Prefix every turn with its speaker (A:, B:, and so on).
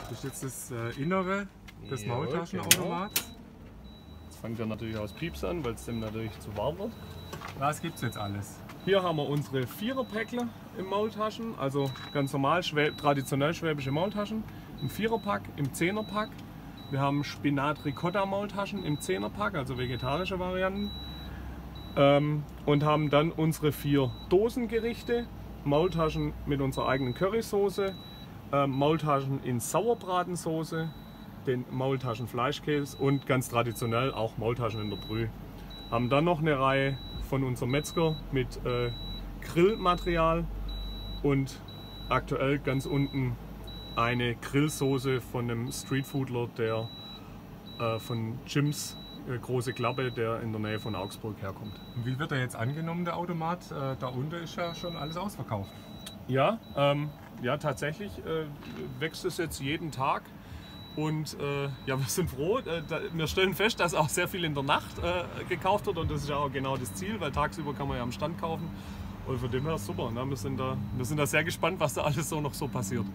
A: Das ist jetzt das Innere des
B: Jawohl,
A: Maultaschenautomats.
B: Jetzt fängt er natürlich aus Pieps an, weil es dem natürlich zu warm wird.
A: Was gibt es jetzt alles?
B: Hier haben wir unsere 4er-Päckle im Maultaschen, also ganz normal, traditionell schwäbische Maultaschen. Im 4er-Pack, im 10er-Pack. Wir haben Spinat-Ricotta-Maultaschen im 10er-Pack, also vegetarische Varianten. Und haben dann unsere 4 Dosengerichte, Maultaschen mit unserer eigenen Currysoße, Maultaschen in Sauerbratensoße, den Maultaschen Fleischkäse und ganz traditionell auch Maultaschen in der Brühe. Haben dann noch eine Reihe von unserem Metzger mit Grillmaterial und aktuell ganz unten eine Grillsoße von einem Streetfoodler, der von Jims große Klappe, der in der Nähe von Augsburg herkommt.
A: Und wie wird er jetzt angenommen, der Automat? Da unten ist ja schon alles ausverkauft.
B: Ja, ja tatsächlich wächst es jetzt jeden Tag. Und ja, wir sind froh. Wir stellen fest, dass auch sehr viel in der Nacht gekauft wird und das ist ja auch genau das Ziel, weil tagsüber kann man ja am Stand kaufen. Und von dem her super. Ne? Wir sind da sehr gespannt, was da alles so noch so passiert.